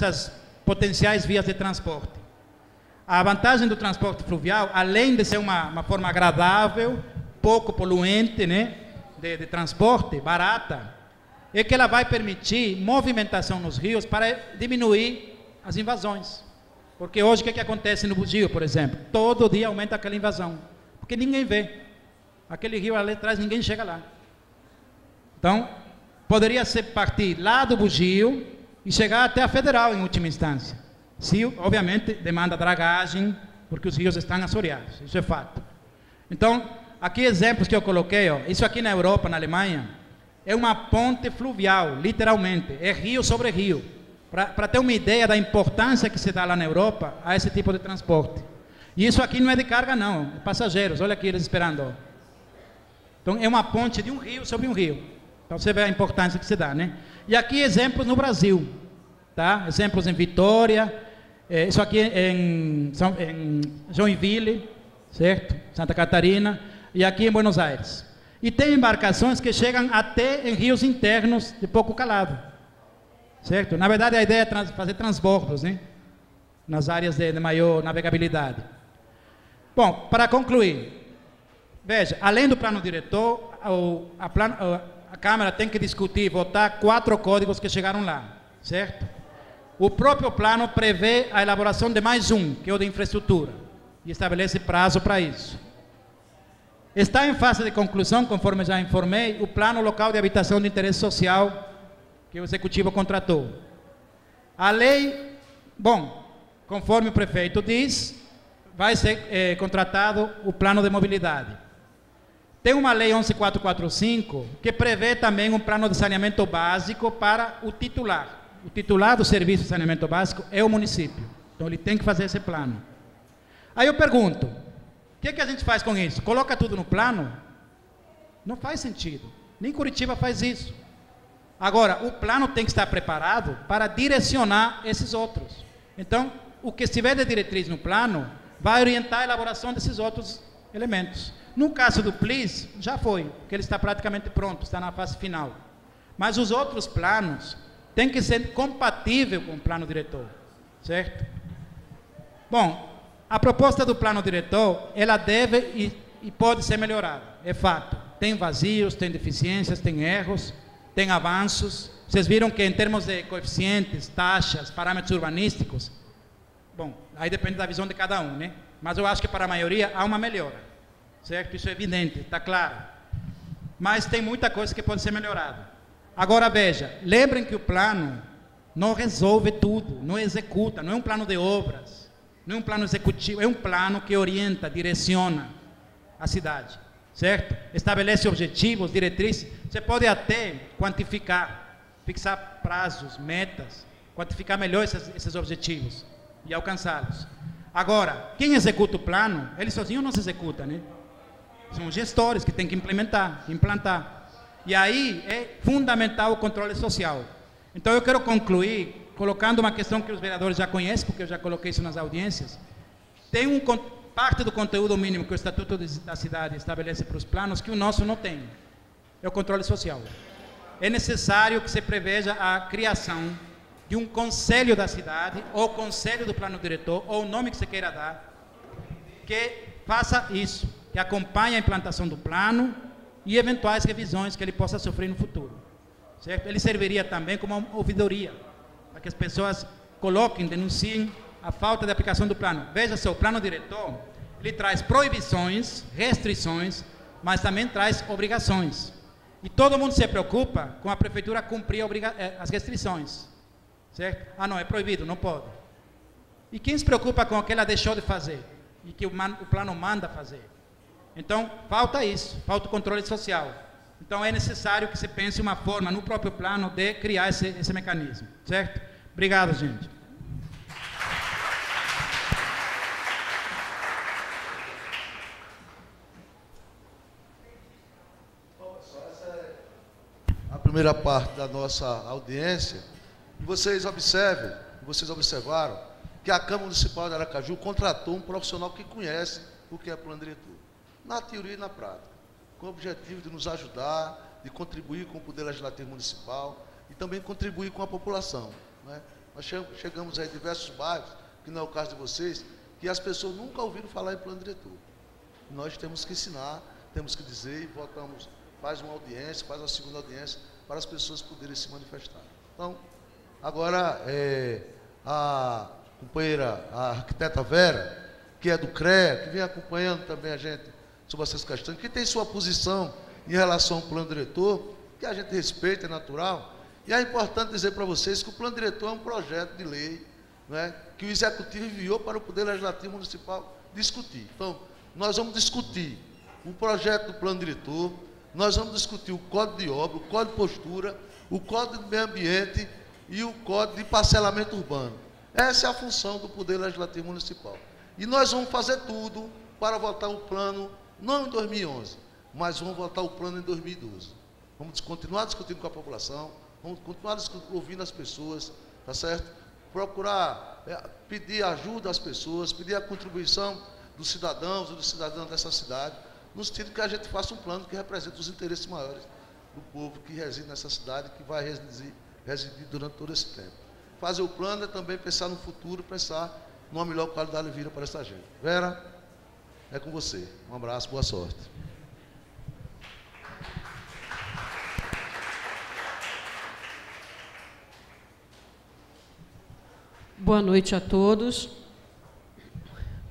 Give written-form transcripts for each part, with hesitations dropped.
essas potenciais vias de transporte. A vantagem do transporte fluvial, além de ser uma forma agradável, pouco poluente, né, de transporte, barata, é que ela vai permitir movimentação nos rios para diminuir as invasões. Porque hoje o que acontece no Bugio, por exemplo? Todo dia aumenta aquela invasão, porque ninguém vê. Aquele rio ali atrás, ninguém chega lá. Então, poderia ser partir lá do Bugio e chegar até a Federal em última instância. Se, obviamente, demanda dragagem, porque os rios estão assoreados, isso é fato. Então, aqui exemplos que eu coloquei, ó, isso aqui na Europa, na Alemanha, é uma ponte fluvial, literalmente, é rio sobre rio, para ter uma ideia da importância que se dá lá na Europa a esse tipo de transporte. E isso aqui não é de carga não, é passageiros, olha aqui eles esperando. Ó. Então, é uma ponte de um rio sobre um rio. Então, você vê a importância que se dá, né? E aqui exemplos no Brasil, tá? Exemplos em Vitória, isso aqui em Joinville, certo? Santa Catarina, e aqui em Buenos Aires. E tem embarcações que chegam até em rios internos de pouco calado, certo? Na verdade, a ideia é fazer transbordos, né? Nas áreas de maior navegabilidade. Bom, para concluir, veja, além do plano diretor, a Câmara tem que discutir e votar 4 códigos que chegaram lá, certo? O próprio plano prevê a elaboração de mais um, que é o de infraestrutura, e estabelece prazo para isso. Está em fase de conclusão, conforme já informei, o plano local de habitação de interesse social que o Executivo contratou. A lei, bom, conforme o prefeito diz, vai ser contratado o plano de mobilidade. Tem uma lei 11.445 que prevê também um plano de saneamento básico para o titular. O titular do serviço de saneamento básico é o município. Então, ele tem que fazer esse plano. Aí eu pergunto, o que a gente faz com isso? Coloca tudo no plano? Não faz sentido. Nem Curitiba faz isso. Agora, o plano tem que estar preparado para direcionar esses outros. Então, o que estiver de diretriz no plano vai orientar a elaboração desses outros elementos. No caso do PLIS, já foi, porque ele está praticamente pronto, está na fase final. Mas os outros planos têm que ser compatíveis com o plano diretor, certo? Bom, a proposta do plano diretor, ela deve e pode ser melhorada, é fato. Tem vazios, tem deficiências, tem erros, tem avanços. Vocês viram que em termos de coeficientes, taxas, parâmetros urbanísticos, bom, aí depende da visão de cada um, né? Mas eu acho que para a maioria há uma melhora. Certo? Isso é evidente, está claro. Mas tem muita coisa que pode ser melhorada. Agora veja, lembrem que o plano não resolve tudo, não executa, não é um plano de obras, não é um plano executivo, é um plano que orienta, direciona a cidade, certo? Estabelece objetivos, diretrizes, você pode até quantificar, fixar prazos, metas, quantificar melhor esses objetivos e alcançá-los. Agora, quem executa o plano, ele sozinho não se executa, né? São gestores que têm que implantar. E aí é fundamental o controle social. Então eu quero concluir colocando uma questão que os vereadores já conhecem, porque eu já coloquei isso nas audiências. Tem parte do conteúdo mínimo que o Estatuto da Cidade estabelece para os planos que o nosso não tem. É o controle social. É necessário que se preveja a criação de um conselho da cidade, ou conselho do plano diretor, ou o nome que você queira dar, que faça isso, que acompanhe a implantação do plano e eventuais revisões que ele possa sofrer no futuro, certo? Ele serviria também como uma ouvidoria, para que as pessoas coloquem, denunciem a falta de aplicação do plano. Veja só, o plano diretor, ele traz proibições, restrições, mas também traz obrigações. E todo mundo se preocupa com a prefeitura cumprir as restrições, certo? Ah, não, é proibido, não pode. E quem se preocupa com o que ela deixou de fazer e que o plano manda fazer? Então, falta isso, falta o controle social. Então, é necessário que se pense uma forma no próprio plano de criar esse mecanismo, certo? Obrigado, gente. Essa é a primeira parte da nossa audiência. Vocês observaram que a Câmara Municipal de Aracaju contratou um profissional que conhece o que é plano diretor, na teoria e na prática, com o objetivo de nos ajudar, de contribuir com o Poder Legislativo Municipal e também contribuir com a população, né? Nós chegamos a diversos bairros, que não é o caso de vocês, que as pessoas nunca ouviram falar em plano diretor. Nós temos que ensinar, temos que dizer, e votamos, faz uma audiência, faz uma segunda audiência, para as pessoas poderem se manifestar. Então, agora, a companheira, a arquiteta Vera, que é do CREA, que vem acompanhando também a gente sobre essas questões, que tem sua posição em relação ao plano diretor, que a gente respeita, é natural. E é importante dizer para vocês que o plano diretor é um projeto de lei, né, que o Executivo enviou para o Poder Legislativo Municipal discutir. Então, nós vamos discutir o projeto do plano diretor, nós vamos discutir o Código de Obra, o Código de Postura, o Código de Meio Ambiente e o Código de Parcelamento Urbano. Essa é a função do Poder Legislativo Municipal. E nós vamos fazer tudo para votar o plano, não em 2011, mas vamos votar o plano em 2012. Vamos continuar discutindo com a população, vamos continuar ouvindo as pessoas, tá certo? Procurar pedir ajuda às pessoas, pedir a contribuição dos cidadãos e dos cidadãos dessa cidade, no sentido que a gente faça um plano que represente os interesses maiores do povo que reside nessa cidade, que vai residir durante todo esse tempo. Fazer o plano é também pensar no futuro, pensar numa melhor qualidade de vida para essa gente. Vera, é com você. Um abraço, boa sorte. Boa noite a todos.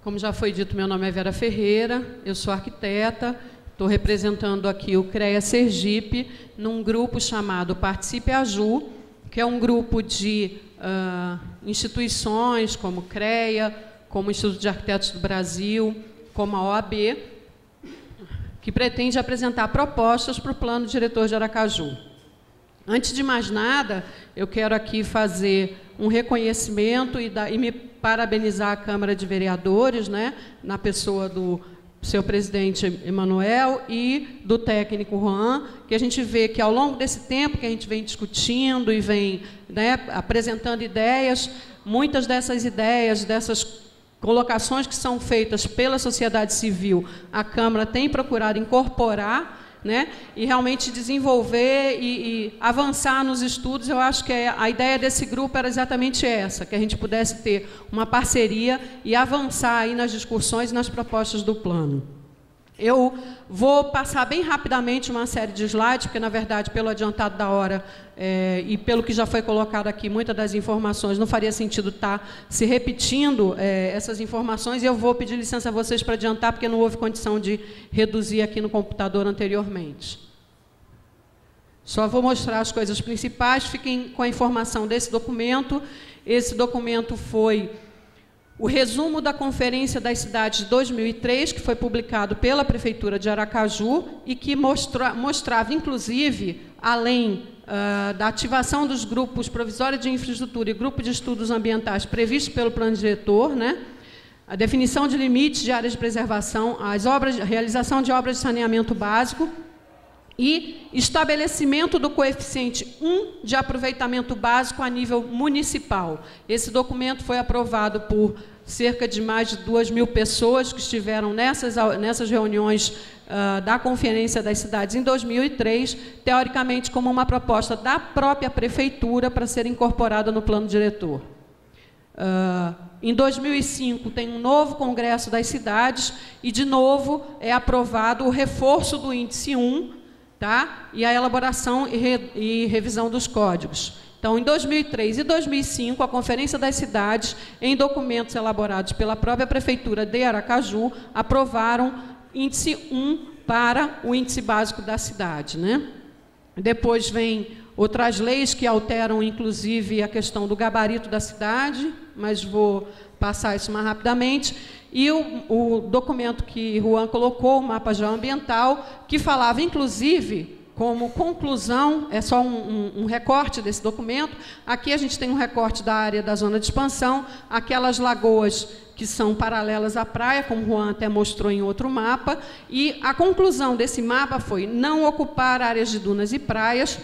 Como já foi dito, meu nome é Vera Ferreira, eu sou arquiteta, estou representando aqui o CREA Sergipe, num grupo chamado Participe Aju, que é um grupo de instituições como CREA, como o Instituto de Arquitetos do Brasil, como a OAB, que pretende apresentar propostas para o Plano Diretor de Aracaju. Antes de mais nada, eu quero aqui fazer um reconhecimento e me parabenizar a Câmara de Vereadores, né, na pessoa do seu presidente Emanuel e do técnico Juan, que a gente vê que ao longo desse tempo que a gente vem discutindo e vem, né, apresentando ideias, muitas dessas ideias, dessas colocações que são feitas pela sociedade civil, a Câmara tem procurado incorporar, né, e realmente desenvolver e avançar nos estudos. Eu acho que a ideia desse grupo era exatamente essa, que a gente pudesse ter uma parceria e avançar aí nas discussões e nas propostas do plano. Eu vou passar bem rapidamente uma série de slides, porque, na verdade, pelo adiantado da hora e pelo que já foi colocado aqui, muitas das informações, não faria sentido estar se repetindo essas informações, e eu vou pedir licença a vocês para adiantar, porque não houve condição de reduzir aqui no computador anteriormente. Só vou mostrar as coisas principais, fiquem com a informação desse documento. Esse documento foi o resumo da Conferência das Cidades de 2003, que foi publicado pela Prefeitura de Aracaju e que mostrava, inclusive, além da ativação dos grupos provisórios de infraestrutura e grupo de estudos ambientais previstos pelo plano diretor, né, a definição de limites de áreas de preservação, realização de obras de saneamento básico e estabelecimento do coeficiente 1 de aproveitamento básico a nível municipal. Esse documento foi aprovado por cerca de mais de 2.000 pessoas que estiveram nessas reuniões da Conferência das Cidades em 2003, teoricamente como uma proposta da própria Prefeitura para ser incorporada no plano diretor. Em 2005, tem um novo Congresso das Cidades e, de novo, é aprovado o reforço do índice 1, tá? E a elaboração e revisão dos códigos. Então, em 2003 e 2005, a Conferência das Cidades, em documentos elaborados pela própria Prefeitura de Aracaju, aprovaram índice 1 para o índice básico da cidade, né? Depois vem outras leis que alteram, inclusive, a questão do gabarito da cidade, mas vou passar isso mais rapidamente. E o documento que Juan colocou, o mapa geoambiental, que falava, inclusive, como conclusão, é só um recorte desse documento. Aqui a gente tem um recorte da área da zona de expansão, aquelas lagoas que são paralelas à praia, como o Juan até mostrou em outro mapa, e a conclusão desse mapa foi não ocupar áreas de dunas e praias,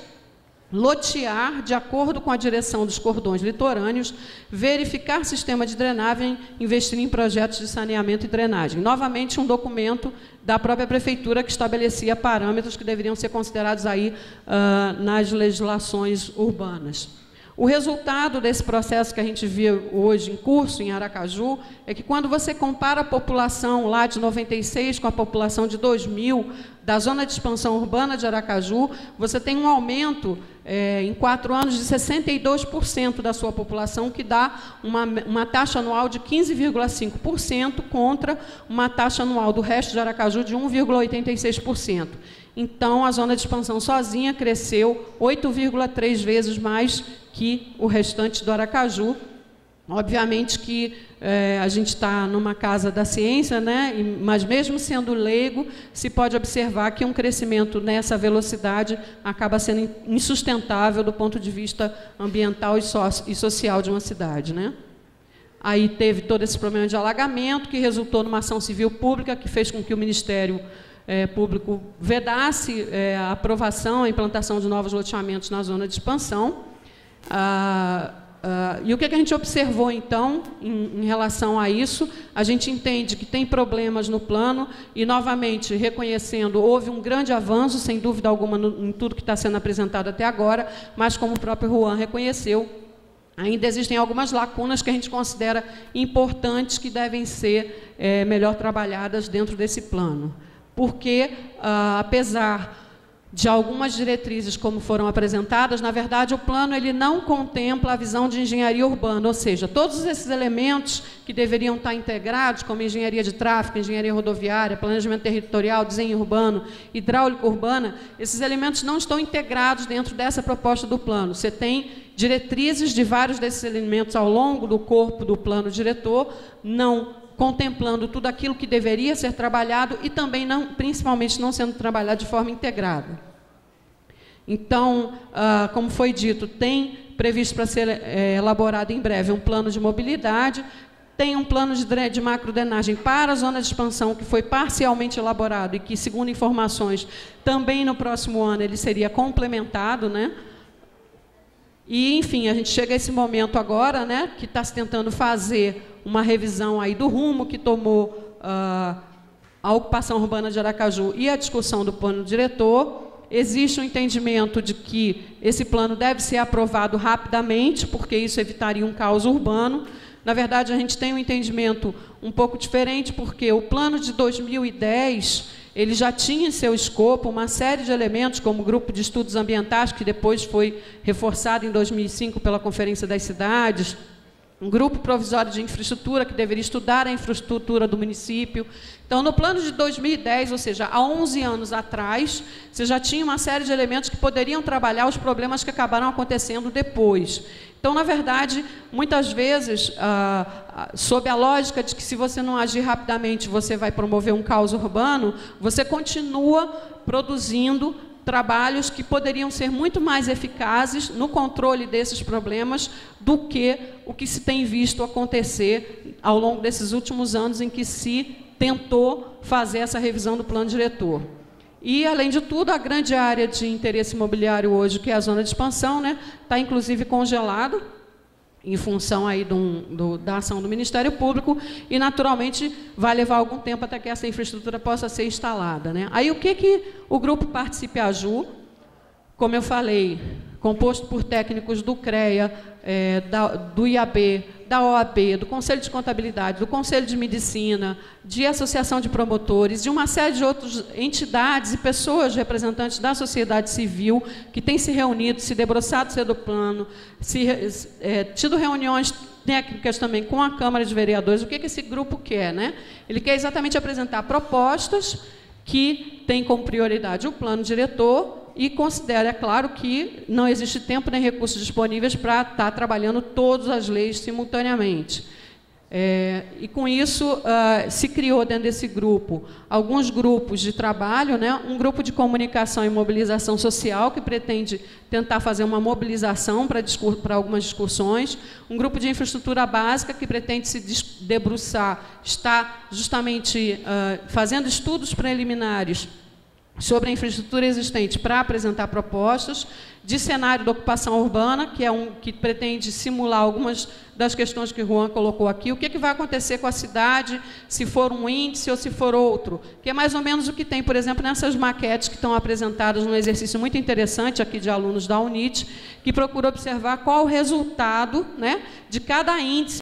lotear de acordo com a direção dos cordões litorâneos, verificar sistema de drenagem, investir em projetos de saneamento e drenagem. Novamente, um documento da própria Prefeitura que estabelecia parâmetros que deveriam ser considerados aí nas legislações urbanas. O resultado desse processo que a gente vê hoje em curso em Aracaju é que quando você compara a população lá de 96 com a população de 2000 da zona de expansão urbana de Aracaju, você tem um aumento em 4 anos de 62% da sua população, que dá uma taxa anual de 15,5% contra uma taxa anual do resto de Aracaju de 1,86%. Então, a zona de expansão sozinha cresceu 8,3 vezes mais que o restante do Aracaju. Obviamente que a gente está numa casa da ciência, né? Mas mesmo sendo leigo, se pode observar que um crescimento nessa velocidade acaba sendo insustentável do ponto de vista ambiental e social de uma cidade, né? Aí teve todo esse problema de alagamento, que resultou numa ação civil pública, que fez com que o Ministério Público vedasse a aprovação, a implantação de novos loteamentos na zona de expansão. E o que a gente observou, então, em relação a isso? A gente entende que tem problemas no plano e, novamente, reconhecendo, houve um grande avanço, sem dúvida alguma, em tudo que está sendo apresentado até agora, mas, como o próprio Juan reconheceu, ainda existem algumas lacunas que a gente considera importantes que devem ser melhor trabalhadas dentro desse plano. Porque, apesar de algumas diretrizes como foram apresentadas, na verdade, o plano ele não contempla a visão de engenharia urbana, ou seja, todos esses elementos que deveriam estar integrados, como engenharia de tráfego, engenharia rodoviária, planejamento territorial, desenho urbano, hidráulica urbana, esses elementos não estão integrados dentro dessa proposta do plano. Você tem diretrizes de vários desses elementos ao longo do corpo do plano diretor, não contemplando tudo aquilo que deveria ser trabalhado e também, principalmente, não sendo trabalhado de forma integrada. Então, como foi dito, tem previsto para ser elaborado em breve um plano de mobilidade, tem um plano de macrodrenagem para a zona de expansão, que foi parcialmente elaborado e que, segundo informações, também no próximo ano ele seria complementado, né? E, enfim, a gente chega a esse momento agora, né, que está se tentando fazer uma revisão aí do rumo que tomou a ocupação urbana de Aracaju e a discussão do plano diretor. Existe um entendimento de que esse plano deve ser aprovado rapidamente, porque isso evitaria um caos urbano. Na verdade, a gente tem um entendimento um pouco diferente, porque o plano de 2010... ele já tinha em seu escopo uma série de elementos, como o grupo de estudos ambientais, que depois foi reforçado em 2005 pela Conferência das Cidades, um grupo provisório de infraestrutura, que deveria estudar a infraestrutura do município. Então, no plano de 2010, ou seja, há 11 anos atrás, você já tinha uma série de elementos que poderiam trabalhar os problemas que acabaram acontecendo depois. Então, na verdade, muitas vezes, sob a lógica de que se você não agir rapidamente, você vai promover um caos urbano, você continua produzindo trabalhos que poderiam ser muito mais eficazes no controle desses problemas do que o que se tem visto acontecer ao longo desses últimos anos em que se tentou fazer essa revisão do plano diretor. E, além de tudo, a grande área de interesse imobiliário hoje, que é a zona de expansão, né, está, inclusive, congelado, em função aí da ação do Ministério Público, e, naturalmente, vai levar algum tempo até que essa infraestrutura possa ser instalada, né? Aí, o que o Grupo Participe Aju, como eu falei, composto por técnicos do CREA, do IAB, da OAB, do Conselho de Contabilidade, do Conselho de Medicina, de Associação de Promotores, de uma série de outras entidades e pessoas representantes da sociedade civil que têm se reunido, se debruçado sobre o plano, tido reuniões técnicas também com a Câmara de Vereadores. O que esse grupo quer, né? Ele quer exatamente apresentar propostas que têm como prioridade o plano diretor e considera, é claro, que não existe tempo nem recursos disponíveis para estar trabalhando todas as leis simultaneamente. E, com isso, se criou dentro desse grupo alguns grupos de trabalho, né? Um grupo de comunicação e mobilização social, que pretende tentar fazer uma mobilização para algumas discussões, um grupo de infraestrutura básica, que pretende se debruçar, está justamente fazendo estudos preliminares sobre a infraestrutura existente para apresentar propostas, de cenário da ocupação urbana, que é que pretende simular algumas das questões que o Juan colocou aqui. O que vai acontecer com a cidade, se for um índice ou se for outro, que é mais ou menos o que tem, por exemplo, nessas maquetes que estão apresentadas num exercício muito interessante aqui de alunos da UNIT, que procura observar qual o resultado, né, de cada índice